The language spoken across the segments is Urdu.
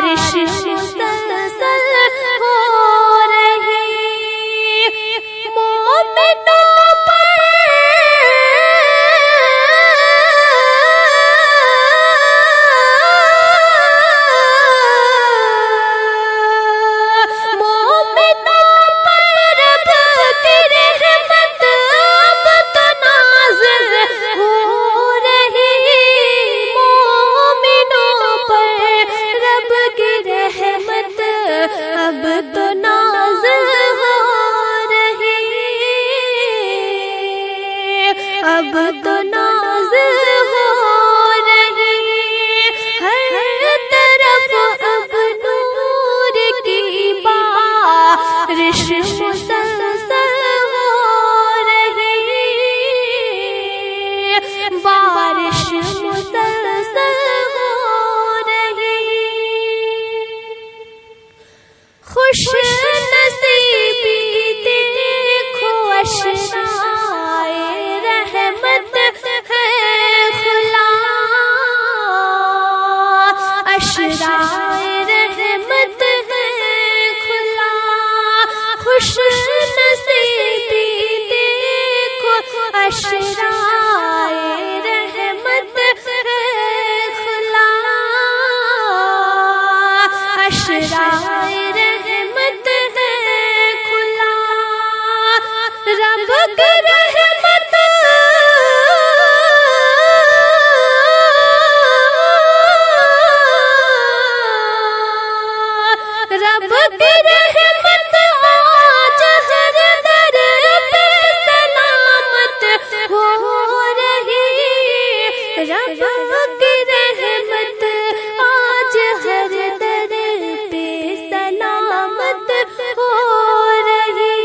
بارش مسلسل ہو رہی مومنوں پر اب تو نازل ہو رہی اب تو نازل ہو رہی ہر طرف اب نور کی بارش مسلسل ہو رہی بارش مسلسل ہو رہی خوش نصیبی دیکھو اشرائے رحمت ہے کھلا اشرائے رحمت ہے کھلا خوش نصیبی دیکھو اشرائے رحمت ہے کھلا اشرائے رب کی رحمت رب کی رحمت آج ہر در پہ سلامت ہو رہی رب کی رحمت آج ہر در پہ سلامت ہو رہی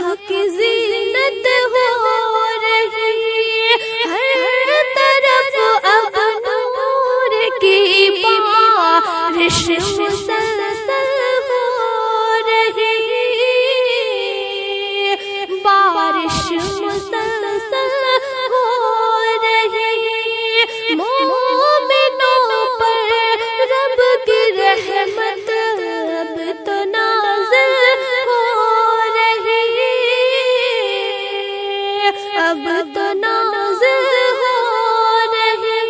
حق کی زینت ہو رہی، ہر طرف اب نور کی بارش مسلسل ہو رہی، بارش مسلسل ہو رہی، مومنوں پر رب کی رحمت اب تو نازل ہو رہی، اب تو نازل ہو رہی،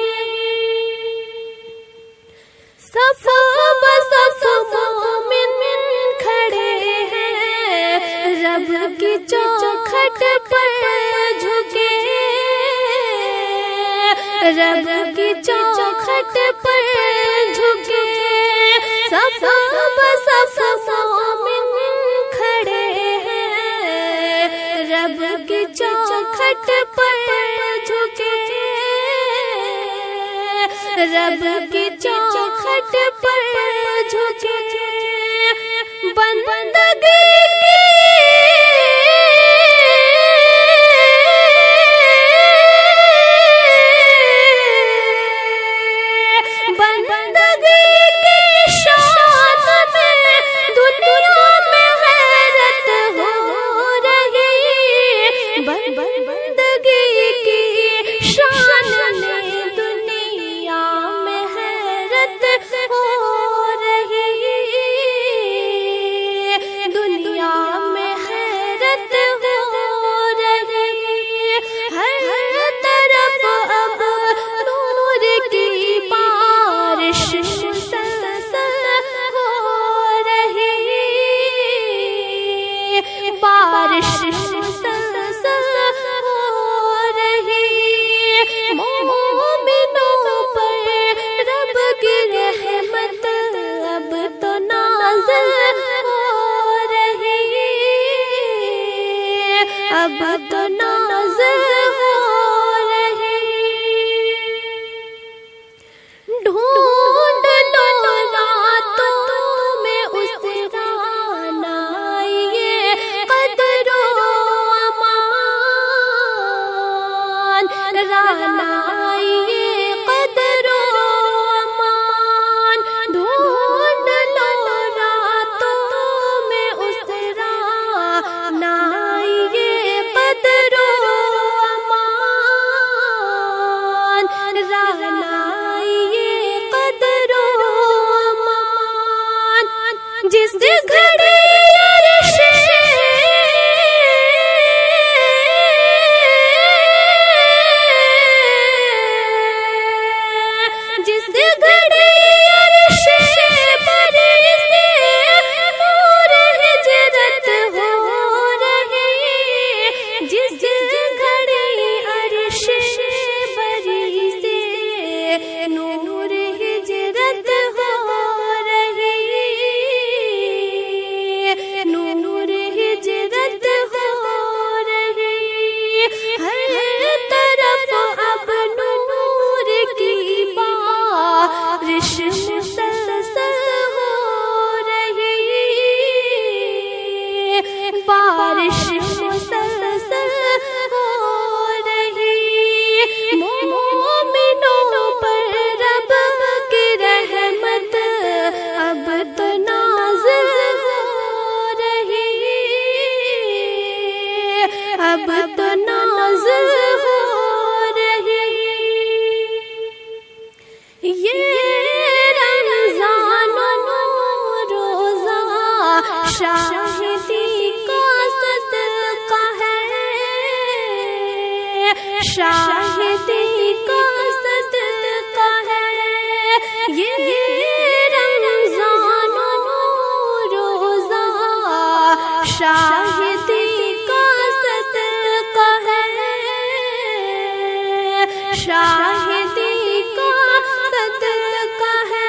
صف بصف مومن کھڑے ہیں، رب کی چوکھٹ پر جھکے، رب کی چوکھٹ پر جھکے، صف بصف مومن کھڑے ہیں، رب کی چوکھٹ پر جھکے، رب کی چوکھٹ پر جھکے، بندگی اب تو نازل ہو رہی، ڈھونڈ لو راتوں میں اس رانائے قدر و امان، رانائے قدر و امان، ڈھونڈ لو راتوں میں اس رانائے جس گھڑی عرش جس گھڑی عرش بری سے نور ہجرت ہو رہی، جس گھڑی عرش بری سے نور ہجرت ہو رہی، نور ہجرت ہو رہی، ہر طرف اب نور کی بارش مسلسل ہو رہی، بارش مسلسل ہو رہی، مومنوں پر رب کی رحمت اب تو نازل ہو رہی، اب تو نازل ہو رہی، یہ رمضان روزہ شاہدی کا صدقہ ہے، شاہدی کا صدقہ ہے، یہ رمضان روزہ شاہدی کا صدقہ ہے، شاہدی کا صدقہ ہے،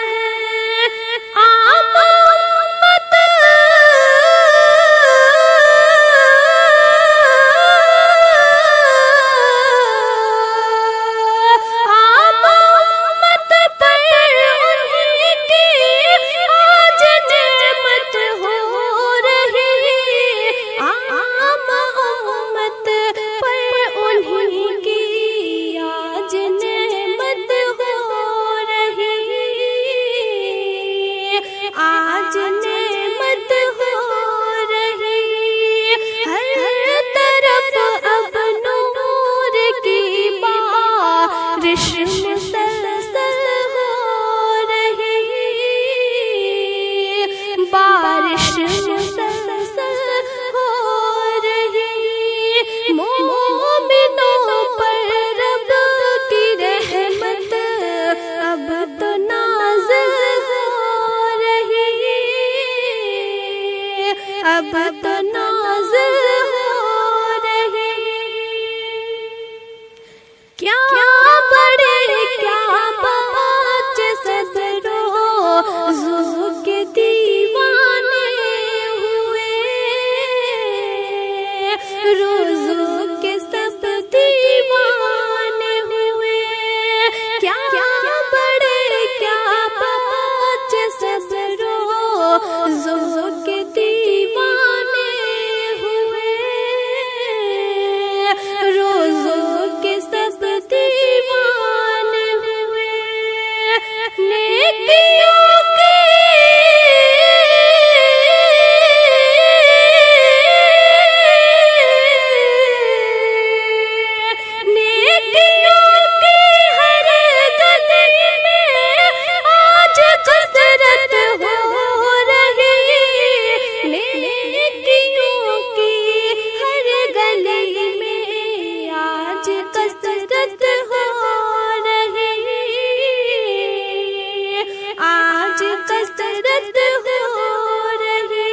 ناز ہو رہی، کیا بڑے کیا پانچ صدروں زو کے دیوانے ہوئے، روزو کے سب دیوانے ہوئے، کیا بڑے کیا پانچ صدروں زو کے دیوانے ہوئے، روزو کے سب دیوانے ہوئے، نیکیوں کی نیکیوں کی ہر گلی میں آج کثرت ہو رہی، نیکیوں کی ہر گلی میں آج کثرت ہو رہی، آج کثرت ہو رہی،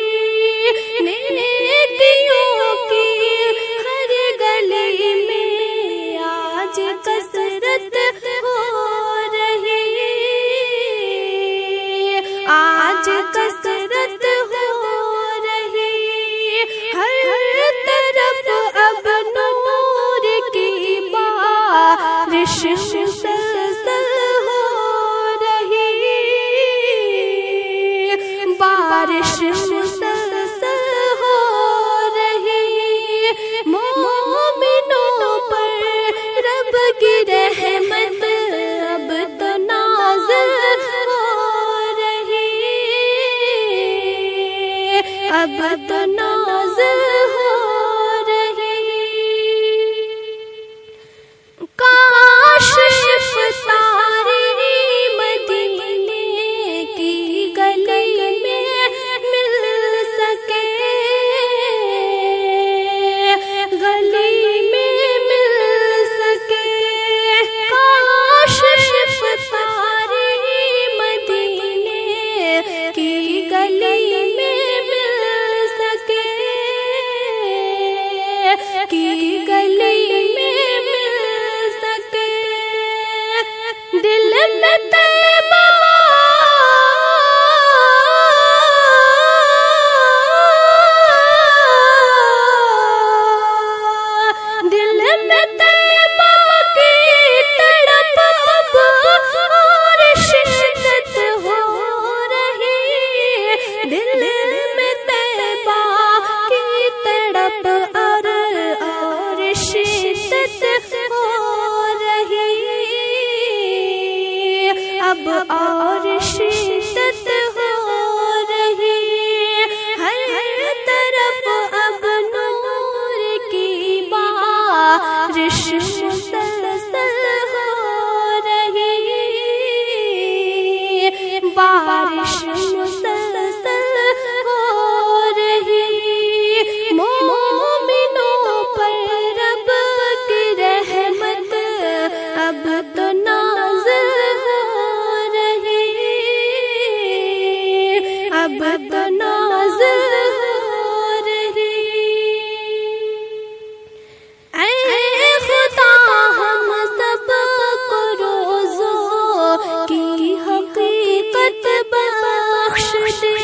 نیکیوں کی ہر گلی میں آج کثرت ہو رہی، آج کثرت ہو رہی، ہر طرف اب نور کی بارش مسلسل ہو رہی، بارش مسلسل ہو رہی، مومنوں پر رب کی رحمت اب تو نازل ہو رہی، اب تو نازل ہو رہی، کاش افطاری مدینے کی گلی میں مل سکے، گلی میں مل سکے، کاش افطاری مدینے کی گلی میں مل سکے، کی گلی میں مل سکے، دل میں طیبہ دل میں طیبہ کی تڑپ اب اور شدت ہو رہی، دل میں طیبہ کی تڑپ اور شدت ہو رہی، اب اور شدت ہو رہی، ہر طرف اب نور کی بارش مسلسل ہو رہی، بارش مسلسل ہو رہی، مومنوں پر رب کی رحمت اب تو نازل ہو رہی، اب تو نازل ہو رہی، اے خدا ہم سب کو روزوں کی حقیقت بخش دے،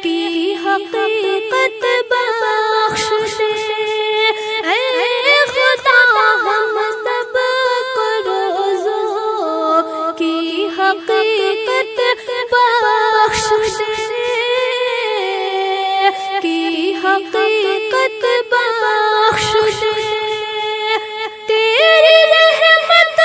کی حقیقت بخش دے، اے خدا ہم سب کو روزوں کی حقیقت بخش دے، کی حقیقت بخش دے، تیری رحمت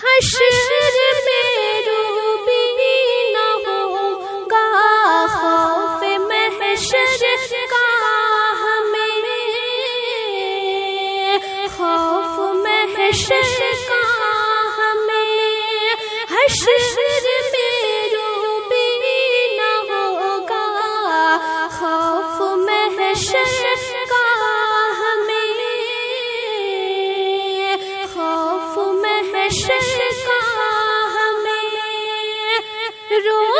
حشر میں روبی نہ ہوگا خوف محشر کا ہمیں، خوف محشر کا ہمیں، حشر میں روبی نہ ہوگا خوف محشر کا ہمیں، خوف محشر کا ہمیں، رو